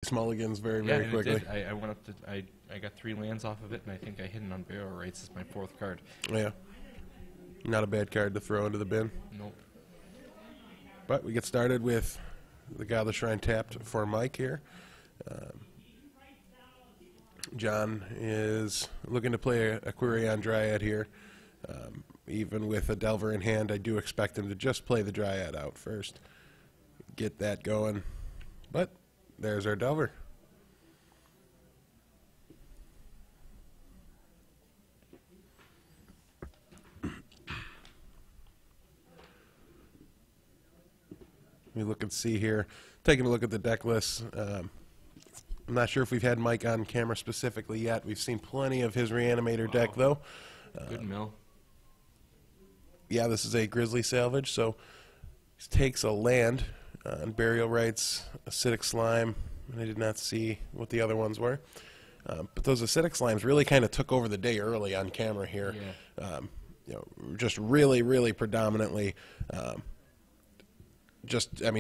6 mulligans very and quickly. It did. I went up to I got 3 lands off of it, and I think I hit an unbarrel rates as my 4th card. Yeah. Not a bad card to throw into the bin. Nope. But we get started with the Godless Shrine tapped for Mike here. John is looking to play a Quirion Dryad here. Even with a Delver in hand, I do expect him to just play the Dryad out first. Get that going. But there's our Delver. We look and see here. Taking a look at the deck list. I'm not sure if we've had Mike on camera specifically yet. We've seen plenty of his Reanimator deck, though. Good mill. Yeah, this is a Grizzly Salvage, so he takes a land on Burial Rites, Acidic Slime, and I did not see what the other ones were. But those Acidic Slimes really kind of took over the day early on camera here. Yeah. You know, just really predominantly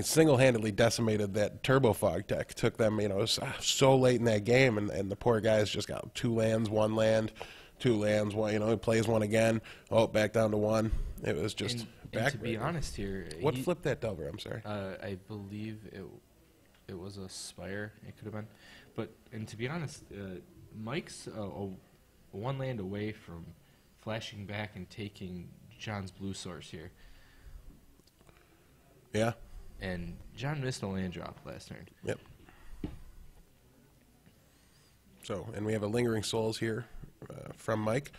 single-handedly decimated that Turbo Fog deck. Took them, so late in that game, and the poor guys just got 2 lands, 1 land, 2 lands, 1, he plays 1 again, back down to 1. It was just and to be honest here, what flipped that Delver? I'm sorry. I believe it was a Spire. It could have been, and to be honest, Mike's 1 land away from flashing back and taking John's blue source here. Yeah. And John missed a land drop last turn. Yep. So, and we have a Lingering Souls here from Mike.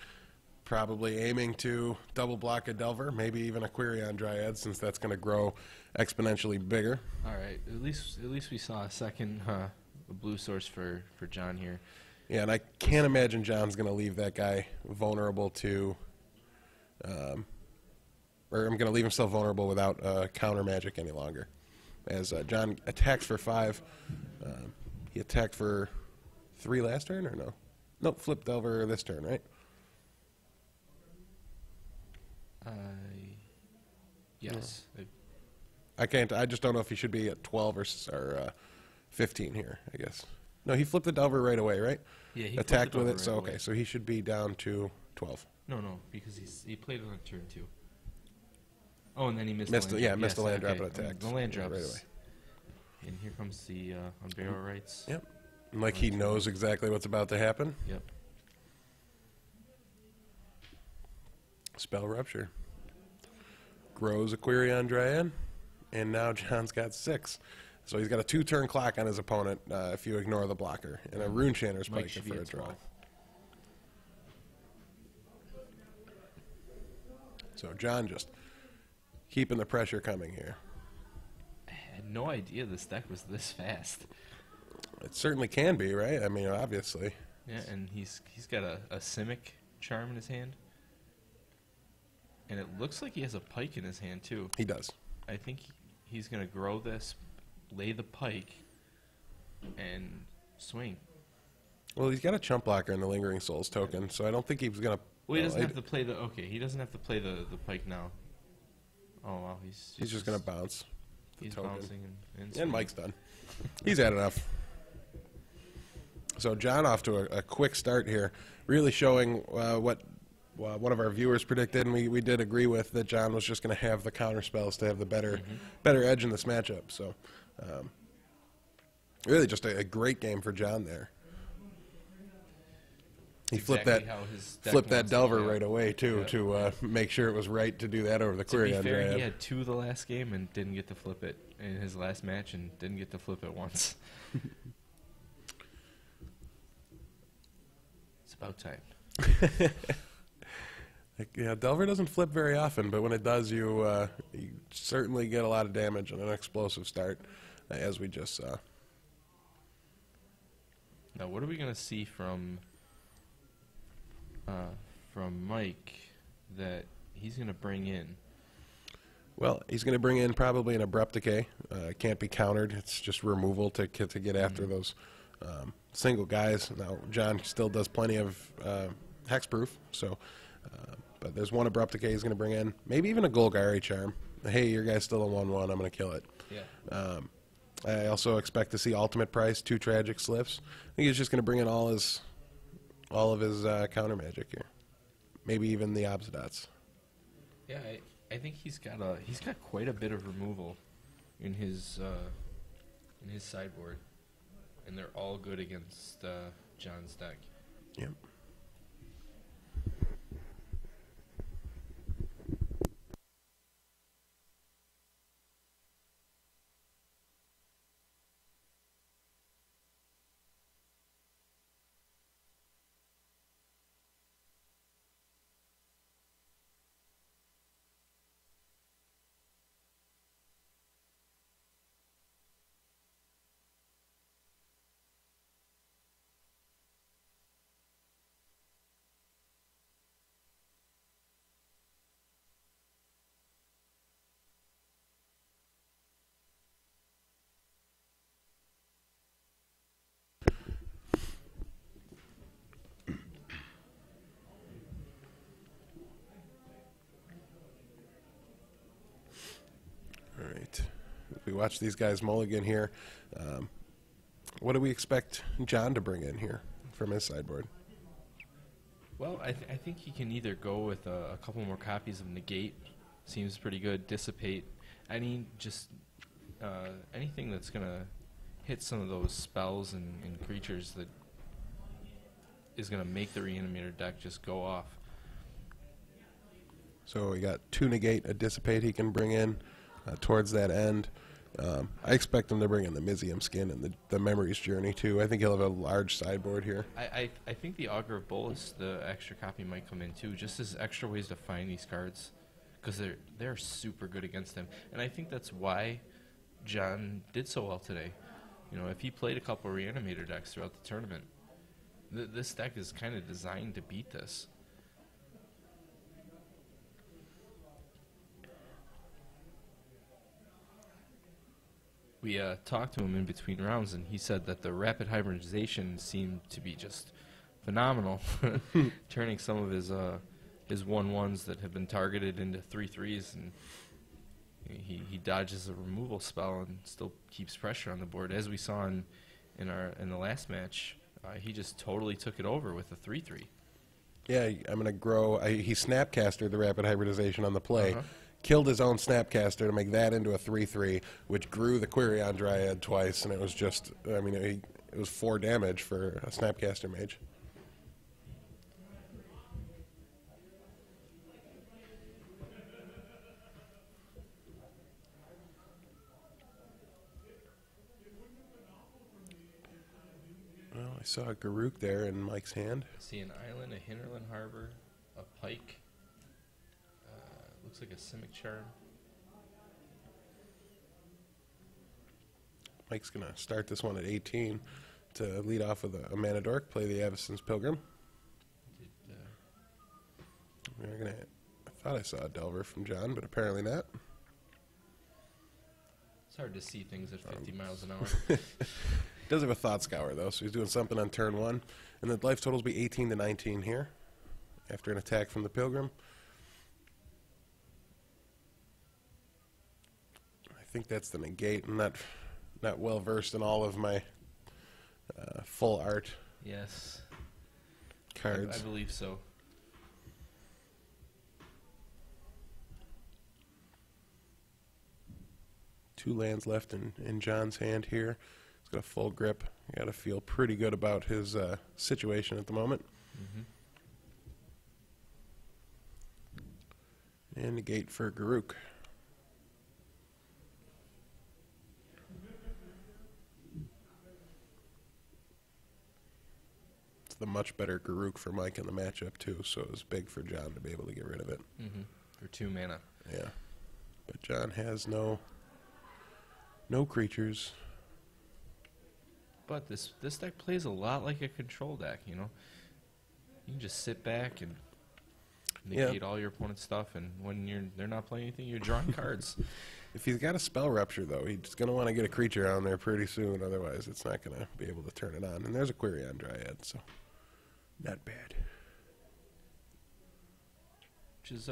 Probably aiming to double block a Delver, maybe even a Quirion Dryad, since that's going to grow exponentially bigger. All right. At least we saw a second blue source for John here. Yeah, and I can't imagine John's going to leave that guy vulnerable to... or I'm going to leave himself vulnerable without counter magic any longer. As John attacks for 5. He attacked for 3 last turn, or no? Nope, flip Delver this turn, right? Yes. No. I can't. I just don't know if he should be at 12 or 15 here, I guess. No, he flipped the Delver right away, right? Yeah, he attacked with it, right so away. okay, so he should be down to 12. No, because he played it on turn 2. Oh, and then he missed the land. Missed the land drop and attacked. The land drops. Right away. And here comes the Unbarrel Rights. Yep. And like he knows exactly what's about to happen. Yep. Spell Rupture. Grows a Quirion Dryad, and now John's got 6. So he's got a 2-turn clock on his opponent if you ignore the blocker, and a Rune Chanter's Pike for a draw. 12. So John just keeping the pressure coming here. I had no idea this deck was this fast. It certainly can be, right? I mean, obviously. Yeah, and he's got a Simic Charm in his hand. And it looks like he has a Pike in his hand, too. He does. I think he's going to grow this, lay the Pike, and swing. Well, he's got a Chump Blocker in the Lingering Souls token, so I don't think he's going to... Well, he doesn't have to play the... Okay, he doesn't have to play the Pike now. Oh, wow. He's just going to bounce. He's token. bouncing and And Mike's done. He's had enough. So John off to a quick start here, really showing what one of our viewers predicted, and we did agree with, that John was just going to have the counter spells to have the better edge in this matchup. So really just a great game for John there. He flipped that Delver right away, too, to make sure it was right to do that over the Quirion. To be fair, he had 2 the last game and didn't get to flip it in his last match and didn't get to flip it once. It's about time. Yeah, Delver doesn't flip very often, but when it does, you certainly get a lot of damage and an explosive start, as we just saw. Now, what are we going to see from Mike that he's going to bring in? Well, he's going to bring in probably an Abrupt Decay. It can't be countered. It's just removal to get after those single guys. Now, John still does plenty of hexproof, so... but there's one Abrupt Decay he's going to bring in. Maybe even a Golgari Charm. Hey, your guy's still a 1/1. I'm going to kill it. Yeah. I also expect to see ultimate price, 2 tragic slips. I think he's just going to bring in all of his counter magic here. Maybe even the Obsidots. Yeah, I think he's got quite a bit of removal in his sideboard, and they're all good against John's deck. Yep. All right. We watch these guys mulligan here. What do we expect John to bring in here from his sideboard? Well, I think he can either go with a couple more copies of Negate, seems pretty good, Dissipate, anything that's going to hit some of those spells and creatures that is going to make the Reanimator deck just go off. So we got 2 negate, a dissipate he can bring in towards that end. I expect him to bring in the Mizium skin and the Memories Journey too. I think he'll have a large sideboard here. I think the Augur of Bolus, the extra copy, might come in too, just as extra ways to find these cards, because they're super good against him. And I think that's why John did so well today. You know, if he played a couple of Reanimator decks throughout the tournament, this deck is kind of designed to beat this. We talked to him in between rounds, and he said that the rapid hybridization seemed to be just phenomenal, turning some of his 1/1s that have been targeted into 3/3s, and he dodges a removal spell and still keeps pressure on the board. As we saw in the last match, he just totally took it over with a 3/3. Yeah, I'm going to grow. He Snapcastered the rapid hybridization on the play. Killed his own Snapcaster to make that into a 3/3, which grew the Quirion Dryad twice, and it was just, I mean, it was 4 damage for a Snapcaster mage. Well, I saw a Garruk there in Mike's hand. I see an island, a Hinterland Harbor, a pike. Looks like a Simic Charm. Mike's going to start this one at 18 to lead off with a Mana Dork, play the Avacyn's Pilgrim. I thought I saw a Delver from John, but apparently not. It's hard to see things at 50 miles an hour. Does have a Thought Scour, though, so he's doing something on turn 1. And the life totals be 18 to 19 here after an attack from the Pilgrim. I think that's the negate. I'm not well versed in all of my full art Yes, cards. I believe so. Two lands left in John's hand here. He's got a full grip. You got to feel pretty good about his situation at the moment. And negate for Garruk. The much better Garruk for Mike in the matchup too, so it was big for John to be able to get rid of it. For 2 mana. Yeah, but John has no creatures. But this deck plays a lot like a control deck. You know, you can just sit back and negate all your opponent's stuff, and when they're not playing anything, you're drawing cards. If he's got a spell rupture though, he's going to want to get a creature on there pretty soon. Otherwise, it's not going to be able to turn it on. And there's a Quirion Dryad, so. Not bad. Which is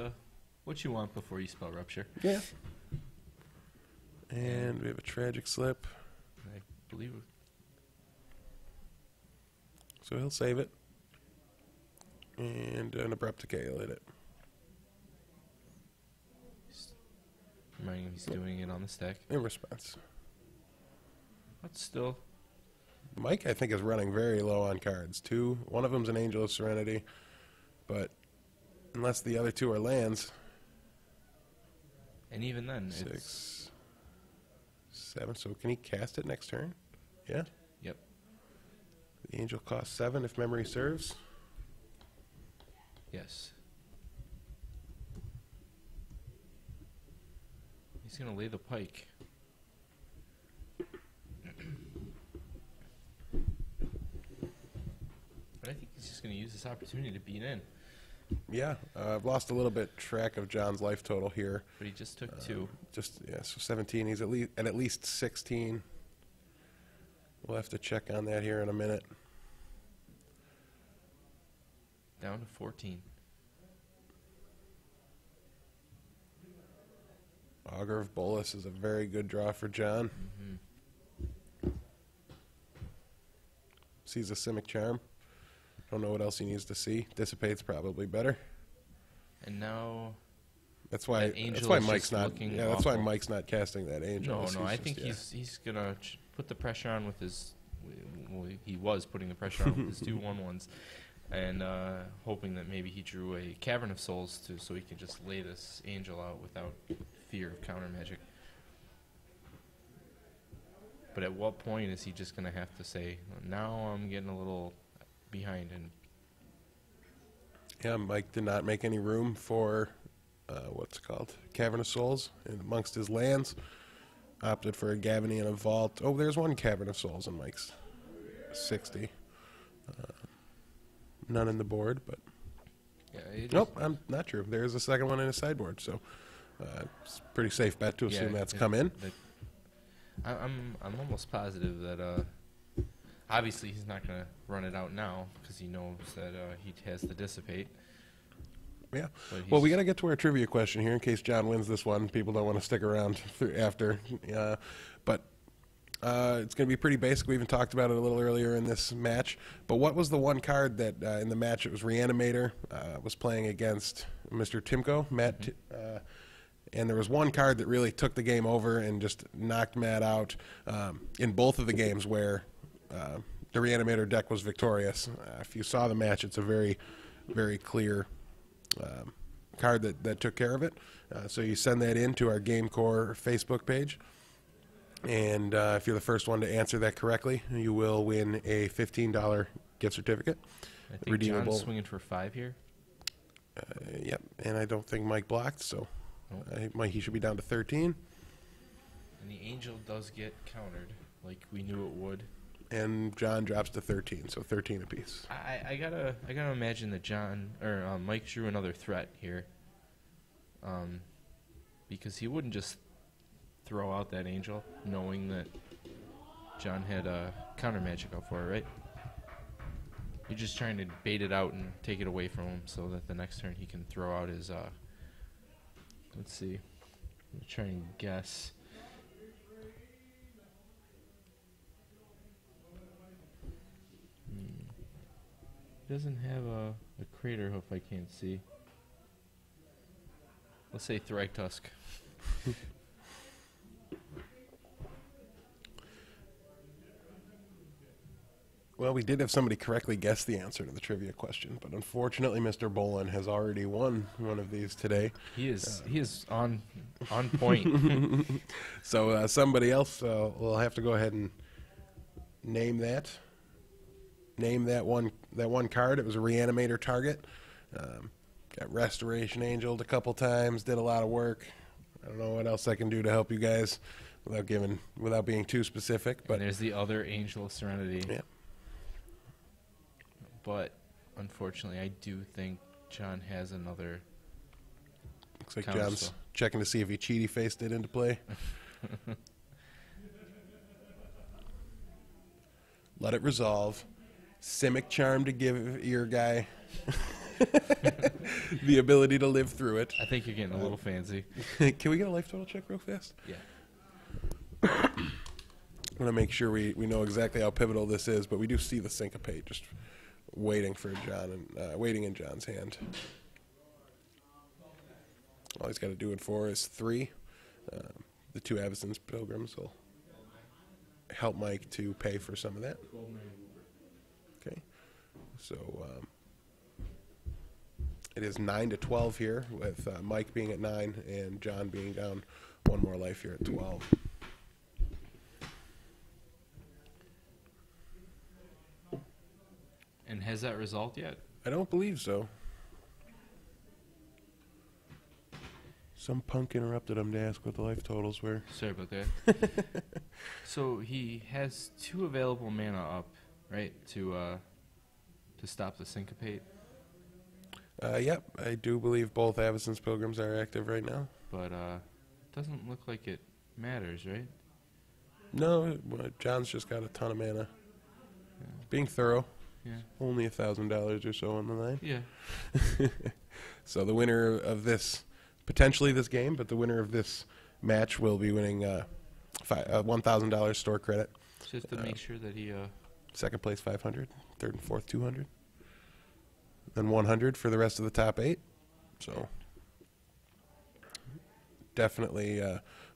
what you want before you spell Rupture. Yeah. And we have a Tragic Slip. believe. So he'll save it. And an abrupt decay will hit it. Reminding him he's doing it on the stack. In response. But still. Mike, I think, is running very low on cards. One of them's an Angel of Serenity. But unless the other two are lands. And even then, 6, 7. So can he cast it next turn? Yeah. Yep. The Angel costs 7 if memory serves. Yes. He's going to lay the pike. But I think he's just going to use this opportunity to beat in. Yeah, I've lost a little bit track of John's life total here. But he just took 2. So 17. He's at least 16. We'll have to check on that here in a minute. Down to 14. Augur of Bolus is a very good draw for John. Sees a Simic Charm. Don't know what else he needs to see. Dissipate's probably better. And now That's why Mike's not. Yeah, that's why Mike's not casting that Angel. No, I think he's gonna put the pressure on with his. Well, he was putting the pressure on with his 2 1/1s, and hoping that maybe he drew a Cavern of Souls so he can just lay this Angel out without fear of counter magic. But at what point is he just gonna have to say, "Now I'm getting a little behind"? And yeah, Mike did not make any room for what's it called, Cavern of Souls, and amongst his lands, opted for a Gavany and a Vault. Oh, there's one Cavern of Souls in Mike's 60. None in the board, but yeah, nope, I'm not true. There's a second one in his sideboard, so it's a pretty safe bet to assume that's come in. I'm almost positive that obviously he's not going to run it out now because he knows that he has to dissipate. Yeah. Well, we got to get to our trivia question here in case John wins this one. People don't want to stick around after. But it's going to be pretty basic. We even talked about it a little earlier in this match. But what was the one card that in the match it was Reanimator was playing against Mr. Timko, Matt? And there was one card that really took the game over and just knocked Matt out in both of the games where the Reanimator deck was victorious. If you saw the match, it's a very, very clear card that took care of it. So you send that in to our GameCore Facebook page. And if you're the first one to answer that correctly, you will win a $15 gift certificate. I think redeemable. John's swinging for 5 here. Yep, and I don't think Mike blocked, so he should be down to 13. And the Angel does get countered, like we knew it would. And John drops to 13, so 13 apiece. I gotta imagine that Mike drew another threat here, because he wouldn't just throw out that Angel knowing that John had counter magic out for it, right? You're just trying to bait it out and take it away from him so that the next turn he can throw out his. Let's see. I'm trying to guess. Doesn't have a crater hoof I can't see. Let's say Thragtusk. Well, we did have somebody correctly guess the answer to the trivia question, but unfortunately, Mr. Bolin has already won one of these today. He is on point. So somebody else will have to go ahead and name that. Name that one card. It was a Reanimator target. Got Restoration Angeled a couple times. Did a lot of work. I don't know what else I can do to help you guys without being too specific. But and there's the other Angel of Serenity. Yeah. But unfortunately, I do think John has another. Looks like John's checking to see if he cheaty faced it into play. Let it resolve. Simic Charm to give your guy the ability to live through it. I think you're getting a little fancy. Can we get a life total check real fast? Yeah. I want to make sure we know exactly how pivotal this is, but we do see the syncopate just waiting for John and waiting in John's hand. All he's got to do it for is 3. The 2 Avacyn's Pilgrims will help Mike to pay for some of that. Okay, so it is 9-12 here, with Mike being at 9 and John being down 1 more life here at 12. And has that resolved yet? I don't believe so. Some punk interrupted him to ask what the life totals were. Sorry about that. So he has 2 available mana up, right, to stop the syncopate. Yep, I do believe both Avacyn's Pilgrims are active right now. But doesn't look like it matters, right? No, John's just got a ton of mana. Being thorough. Yeah. Only $1,000 or so on the line. Yeah. So the winner of this, potentially this game, but the winner of this match will be winning $1,000 store credit. Just to make sure that he... Second place $500, third and fourth $200, then $100 for the rest of the top 8. So definitely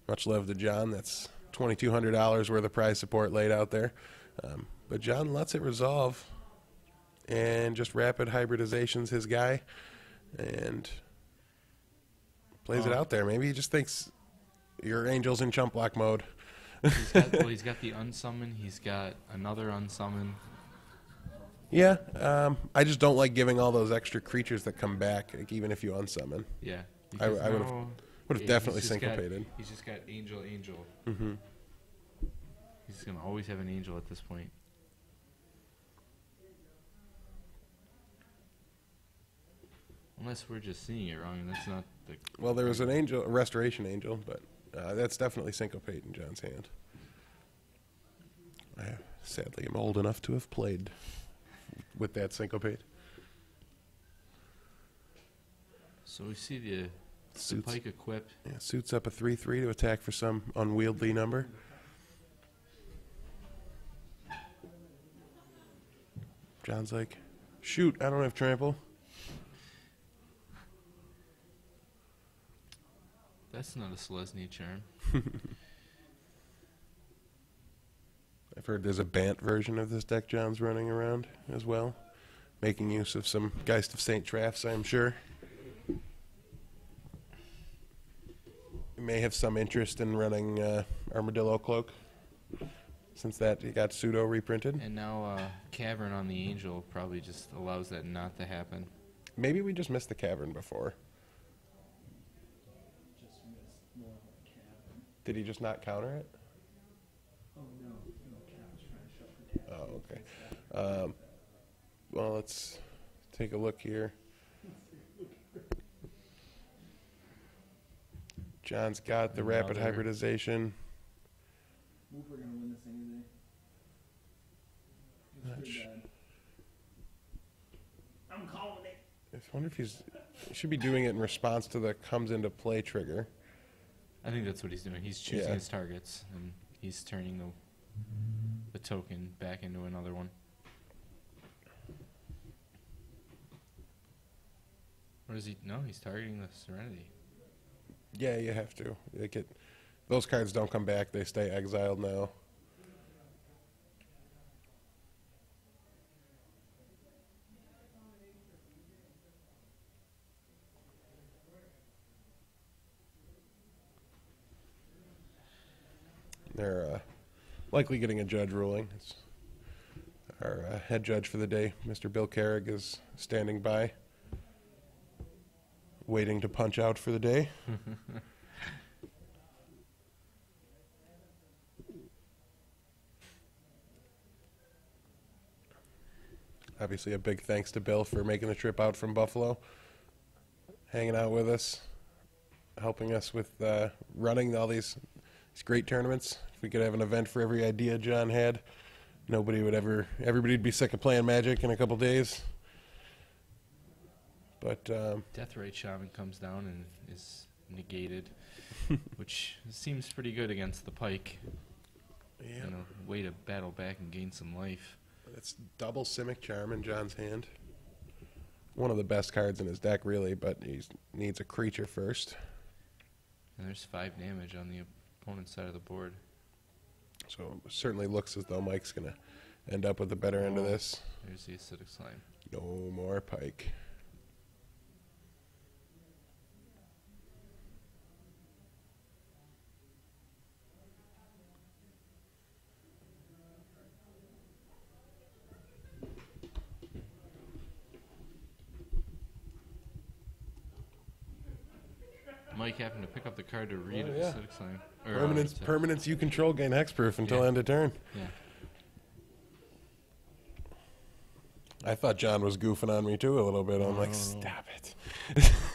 much love to John. That's $2,200 worth of prize support laid out there. But John lets it resolve, and just rapid hybridization's his guy, and plays it out there. Maybe he just thinks your Angel's in chump block mode. He's got the unsummon. He's got another unsummon. Yeah, I just don't like giving all those extra creatures that come back, like, even if you unsummon. Yeah. I would have definitely he's just syncopated. He's just got Angel. Mm-hmm. He's going to always have an Angel at this point. Unless we're just seeing it wrong, and that's not the... Well, there was an angel, a restoration angel, but that's definitely syncopate in John's hand. I sadly am old enough to have played with that syncopate. So we see the pike equipped. Yeah, suits up a 3/3 to attack for some unwieldy number. John's like, shoot, I don't have trample. That's not a Selesnya charm. I've heard there's a Bant version of this deck John's running around as well, making use of some Geist of St. Traffs, I'm sure. You may have some interest in running Armadillo Cloak, since that he got pseudo reprinted. And now Cavern on the Angel probably just allows that not to happen. Maybe we just missed the Cavern before. Did he just not counter it? Oh, no. Cal's trying to shut the tap. Oh, okay. Well, let's take a look here. John's got the rapid hybridization. Move, we're going to win this thing today. I'm calling it. I wonder if he should be doing it in response to the comes into play trigger. I think that's what he's doing. He's choosing his targets, and he's turning the token back into another one. Or is he? No, he's targeting the Serenity. Yeah, you have to. Those cards don't come back. They stay exiled now. They're likely getting a judge ruling. Our head judge for the day, Mr. Bill Carrig, is standing by, waiting to punch out for the day. Obviously, a big thanks to Bill for making the trip out from Buffalo, hanging out with us, helping us with running all these great tournaments. If we could have an event for every idea John had, everybody'd be sick of playing Magic in a couple days. But Deathrite Shaman comes down and is negated, which seems pretty good against the Pike. Yeah. You know, way to battle back and gain some life. It's double Simic Charm in John's hand. One of the best cards in his deck, really, but he needs a creature first. And there's 5 damage on the opponent's side of the board. So it certainly looks as though Mike's going to end up with the better end of this. There's the acidic slime. No more Pike. Mike happened to pick up the card to read Oh, yeah. acidic slime. Or, Permanents you control gain hexproof until Yeah. end of turn. Yeah. I thought John was goofing on me too a little bit. I'm like, No. stop it.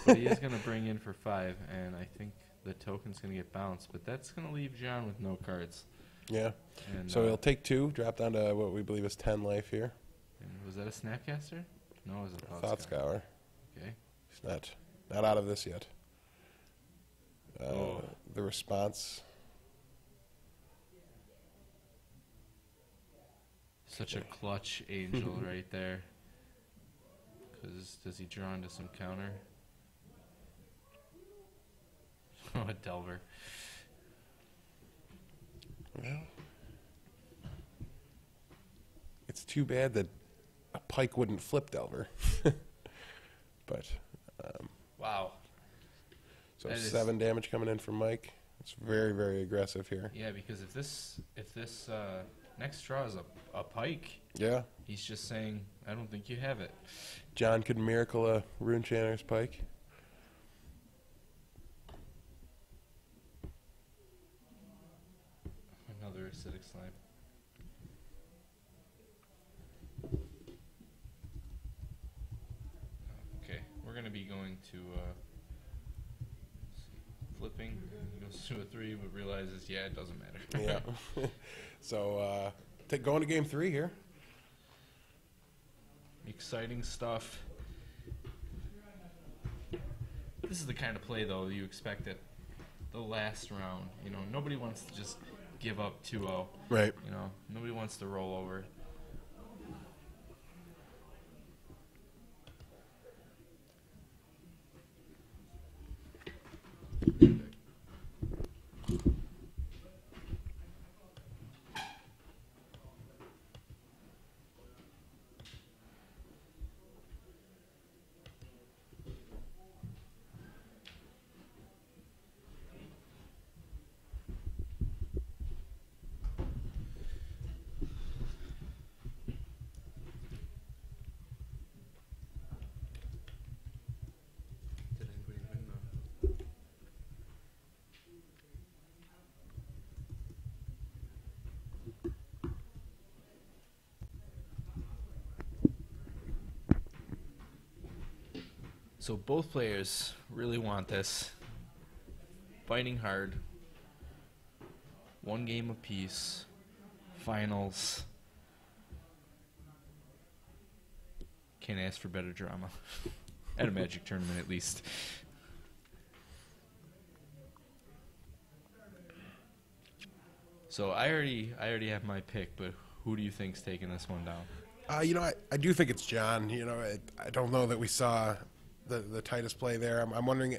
But he is going to bring in for 5, and I think the token's going to get bounced. But that's going to leave John with no cards. Yeah. And, So he'll take 2, drop down to what we believe is 10 life here. and was that a Snapcaster? No, it was a Thought Scour. Okay. He's not out of this yet. Oh. The response. Such a clutch angel right there. Because does he draw into some counter? Oh, a Delver. Well, it's too bad that a Pike wouldn't flip Delver. But Wow. so That is- 7 damage coming in from Mike. It's very, very aggressive here. Yeah, because if this next draw is a Pike, Yeah. he's just saying, I don't think you have it. John could miracle a Rune Chanter's Pike. Another acidic slime. Okay, we're going to be going to flipping. He goes to a 3, but realizes, yeah, it doesn't matter. Yeah. So going to game 3 here. Exciting stuff. This is the kind of play, though, you expect at the last round. You know, nobody wants to just give up 2-0. Right. You know, nobody wants to roll over. Did anybody win the... So both players really want this. Fighting hard. 1 game apiece. Finals. Can't ask for better drama. At a Magic tournament, at least. So I already have my pick, but who do you think's taking this one down? I do think it's John. I don't know that we saw the tightest play there. I'm wondering,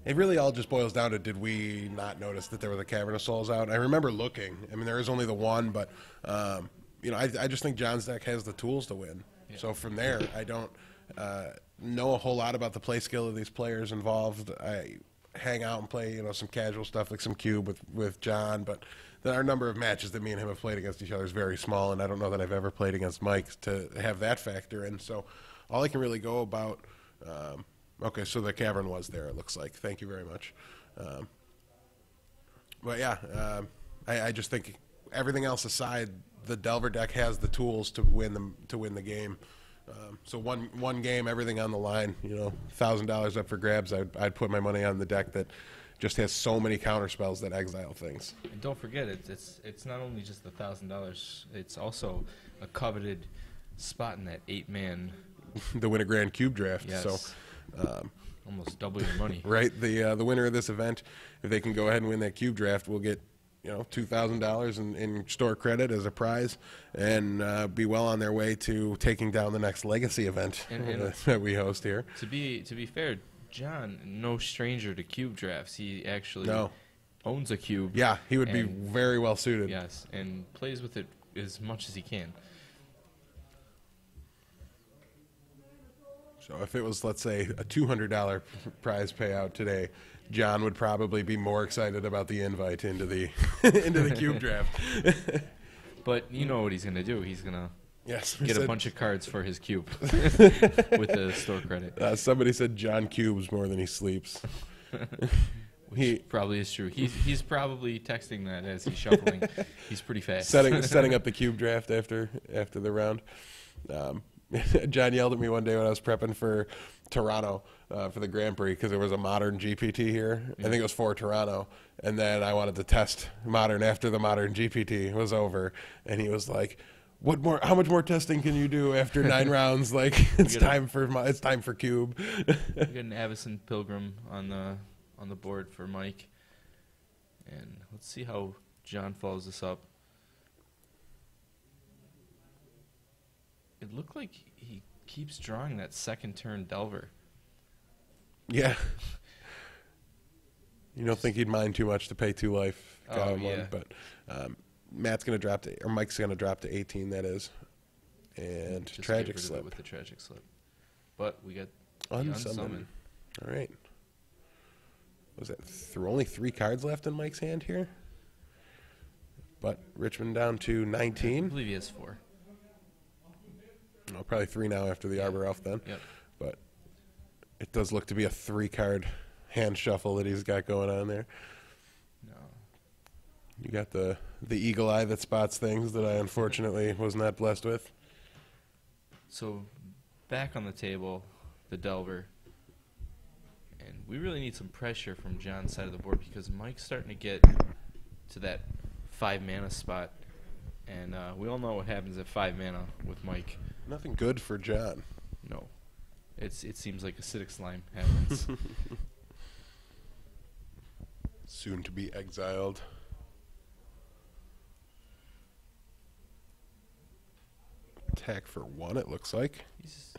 it really all just boils down to, did we not notice that there was a Cavern of Souls out? I remember looking. I mean, there is only the one, but, I just think John's deck has the tools to win. Yeah. So from there, I don't know a whole lot about the play skill of these players involved. I hang out and play, some casual stuff like some cube with John, but our number of matches that me and him have played against each other is very small, and I don't know that I've ever played against Mike to have that factor in. So all I can really go about, okay, so the Cavern was there, it looks like. Thank you very much. But yeah, I just think everything else aside, the Delver deck has the tools to win the game. So one game, everything on the line. $1,000 up for grabs. I'd put my money on the deck that just has so many counter spells that exile things. And don't forget, it's not only just the $1,000. It's also a coveted spot in that 8-man. The win a grand cube draft. Yes. So Almost double your money. right, the winner of this event, if they can go ahead and win that cube draft, will get $2,000 in store credit as a prize, and be well on their way to taking down the next legacy event And that we host here. To be fair, John, no stranger to cube drafts. He actually No. owns a cube. Yeah, he would be and- very well suited. Yes, and plays with it as much as he can. So if it was, let's say, a $200 prize payout today, John would probably be more excited about the invite into the into the cube draft. But you know what he's going to do. He's going to Yes, get a bunch of cards for his cube with the store credit. Somebody said John cubes more than he sleeps. He Probably is true. He's probably texting that as he's shuffling. He's pretty fast. setting up the cube draft after the round. John yelled at me one day when I was prepping for Toronto for the Grand Prix because there was a modern GPT here. I think it was for Toronto, and then I wanted to test modern after the modern GPT was over, and he was like, "What more? How much more testing can you do after 9 rounds? Like it's time for cube." We got an Avison Pilgrim on the board for Mike, and let's see how John follows this up. It looked like he keeps drawing that second turn Delver. Yeah. You don't think he'd mind too much to pay 2 life, Oh, yeah. but Mike's going to drop to 18. That is, and Just tragic get rid of it slip. with the tragic slip. But we got Unsummon. the unsummon. All right. Was that only 3 cards left in Mike's hand here? But Richmond down to I 19. believe he has 4. Oh, probably 3 now after the Arbor Elf then. Yep. But it does look to be a 3-card hand shuffle that he's got going on there. No. You got the eagle eye that spots things that I unfortunately was not blessed with. So back on the table, the Delver. And we really need some pressure from John's side of the board because Mike's starting to get to that 5 mana spot. And we all know what happens at 5 mana with Mike. Nothing good for John. No. It seems like acidic slime happens. Soon to be exiled. Attack for 1, it looks like.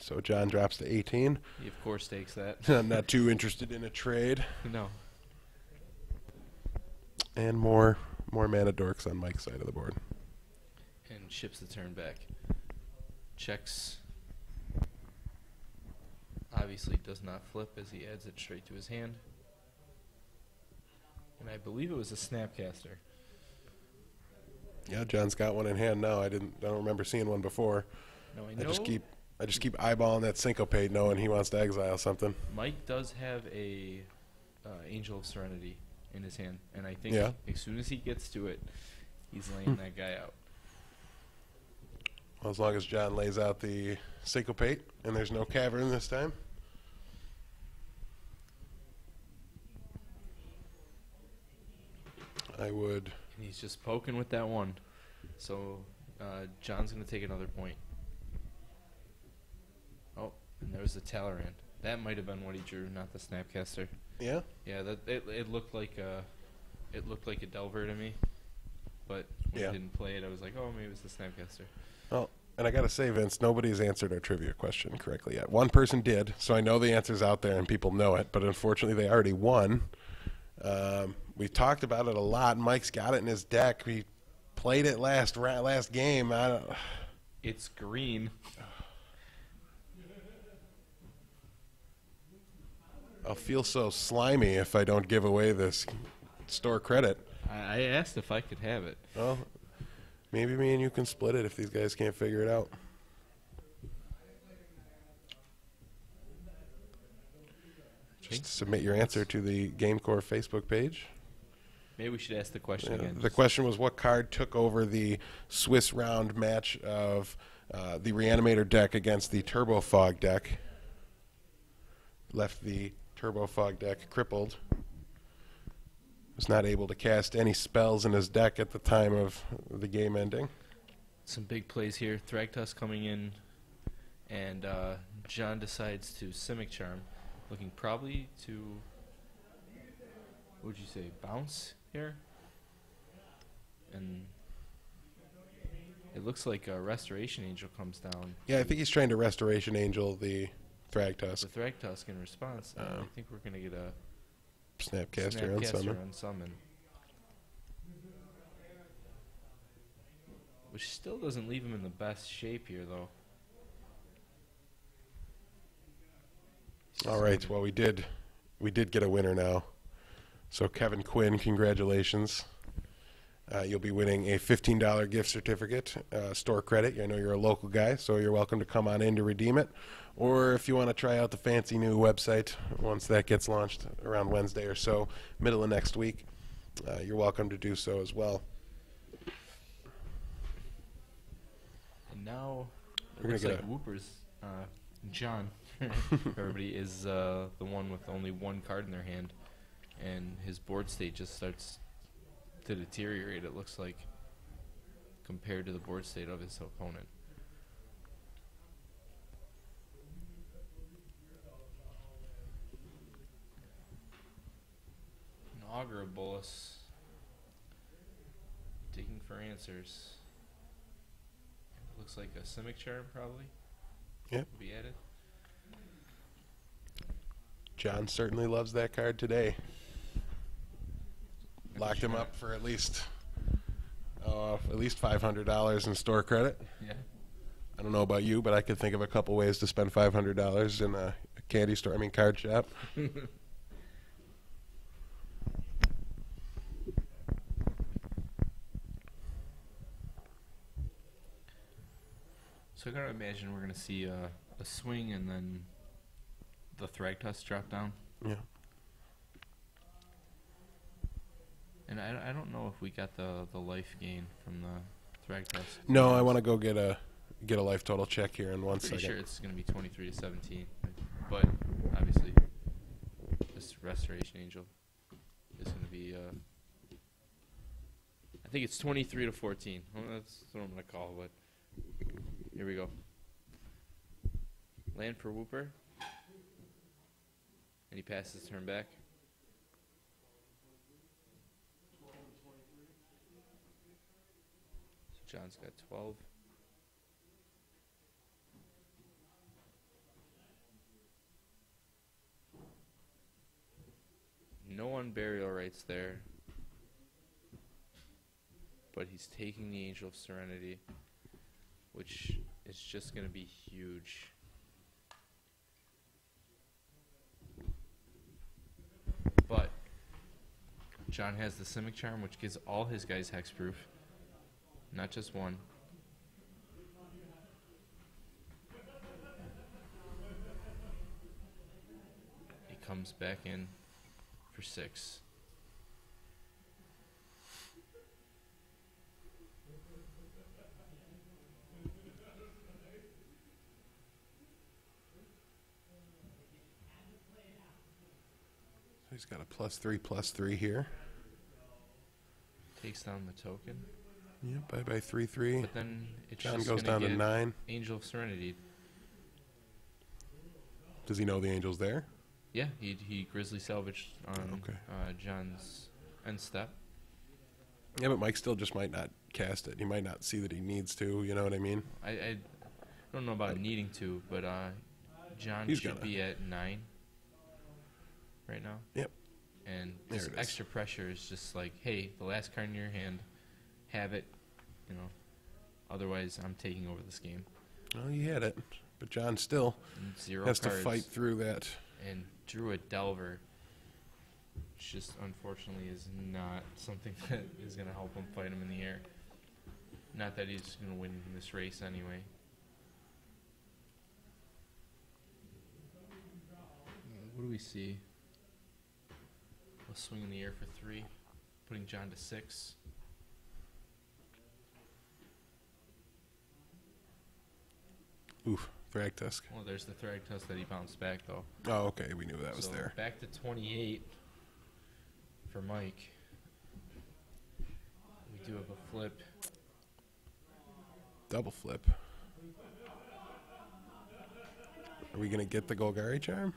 So John drops to 18. He, of course, takes that. I'm not too interested in a trade. No. And more mana dorks on Mike's side of the board. And ships the turn back. Checks. Obviously does not flip as he adds it straight to his hand. And I believe it was a Snapcaster. Yeah, John's got one in hand now. I don't remember seeing one before. No, I I know just keep eyeballing that syncopate, knowing he wants to exile something. Mike does have a Angel of Serenity in his hand, and I think Yeah. as soon as he gets to it, he's laying that guy out. Well, as long as John lays out the syncopate and there's no cavern this time. I would. And he's just poking with that one. So John's going to take another point. Oh, and there was the Talleyrand. That might have been what he drew, not the Snapcaster. Yeah? Yeah, it looked like a Delver to me. But when Yeah. I didn't play it, I was like, oh, maybe it was the Snapcaster. Well, and I got to say, Vince, nobody's answered our trivia question correctly yet. One person did, so I know the answer's out there and people know it, but unfortunately they already won. We talked about it a lot. Mike's got it in his deck. We played it last game. It's green. I'll feel so slimy if I don't give away this store credit. I asked if I could have it. Well, maybe me and you can split it if these guys can't figure it out. Just submit your answer to the GameCore Facebook page. Maybe we should ask the question again. The question was, what card took over the Swiss round match of the Reanimator deck against the Turbo Fog deck? Left the Turbo Fog deck crippled. Was not able to cast any spells in his deck at the time of the game ending. Some big plays here. Thragtusk coming in, and John decides to Simic Charm, looking probably to, what would you say, bounce here? and it looks like a Restoration Angel comes down. Yeah, I think he's trying to Restoration Angel the Thragtusk. The Thragtusk in response. I think we're going to get a Snapcaster on summon. on summon. Which still doesn't leave him in the best shape here, though. All right, well, we did get a winner now. So Kevin Quinn, congratulations. You'll be winning a $15 gift certificate, store credit. I know you're a local guy, so you're welcome to come on in to redeem it. Or if you want to try out the fancy new website, once that gets launched around Wednesday or so, middle of next week, you're welcome to do so as well. And now, it We're looks gonna like get Whooper's, John, everybody, is the one with only one card in their hand. And his board state just starts to deteriorate, it looks like, compared to the board state of his opponent. An Augur of Bolus, digging for answers. Looks like a Simic Charm, probably. Yep. Will be added. John certainly loves that card today. Locked him up for at least $500 in store credit. Yeah. I don't know about you, but I could think of a couple ways to spend $500 in a candy store. I mean, card shop. So I gotta imagine we're gonna see a swing and then the Thragtusk drop down. Yeah. And I don't know if we got the life gain from the Thragtusk. No, I want to go get a life total check here in one Pretty second. sure it's gonna be 23 to 17, but obviously this Restoration Angel is gonna be. I think it's 23 to 14. Well, that's what I'm gonna call it. Here we go. Land for Whooper. And he passes turn back. So John's got 12. No unburial rights there. But he's taking the Angel of Serenity, which is just going to be huge. But John has the Simic Charm, which gives all his guys hexproof, not just one. He comes back in for 6. He's got a +3/+3 here. Takes down the token. Yep, bye-bye 3/3. But then it's John just goes gonna down to get 9. Angel of Serenity. Does he know the angel's there? Yeah, he Grizzly salvaged on Okay. John's end step. Yeah, but Mike still just might not cast it. He might not see that he needs to, you know what I mean? I don't know about needing to, but John He's should gonna. be at 9 right now. Yep. And There this it is. extra pressure is just like, hey, the last card in your hand, have it, you know. Otherwise, I'm taking over this game. Well, he had it, but John still And 0 has cards. to fight through that. And drew a Delver, which just unfortunately is not something that is going to help him fight him in the air. Not that he's going to win this race anyway. What do we see? A swing in the air for 3, putting John to 6. Oof, Thragtusk. Well, there's the Thragtusk that he bounced back, though. Oh, okay, we knew that was So there. back to 28 for Mike. We do have a flip. Double flip. Are we going to get the Golgari charm?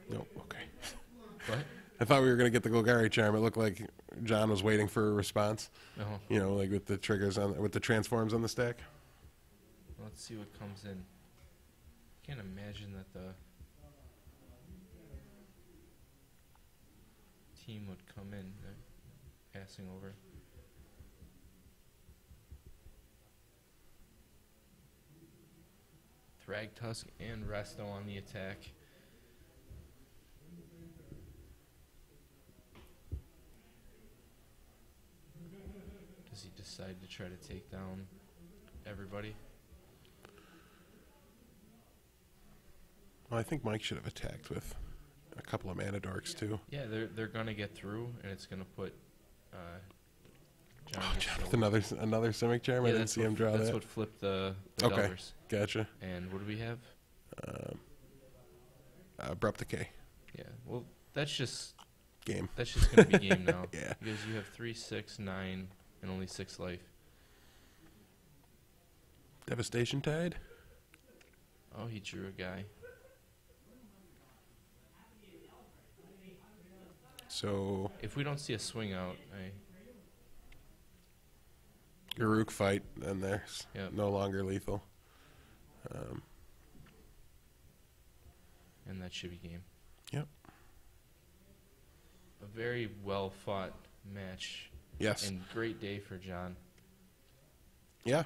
Nope, okay. What? I thought we were going to get the Golgari charm. It looked like John was waiting for a response. Oh, You know, like with the triggers on, with the transforms on the stack. let's see what comes in. Can't imagine that the team would come in passing over. Thragtusk and Resto on the attack. Does he decide to try to take down everybody? Well, I think Mike should have attacked with a couple of mana dorks too. Yeah, they're gonna get through, and it's gonna put John. Oh, to John show. with another Simic charm. I didn't see him draw That's that. what flipped the Okay. Delvers. Gotcha. And what do we have? Abrupt Decay. Yeah. Well, that's just Game. gonna be game now. Yeah. Because you have 3, 6, 9, and only 6 life. Devastation Tide. Oh, he drew a guy. So If we don't see a swing out, Garruk fight, and there's Yep. no longer lethal. and that should be game. Yep. A very well fought match. Yes. And great day for John. Yeah.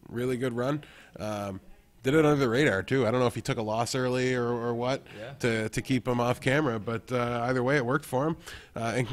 Really good run. Did it under the radar too. I don't know if he took a loss early or what Yeah. to keep him off camera, but either way, it worked for him. And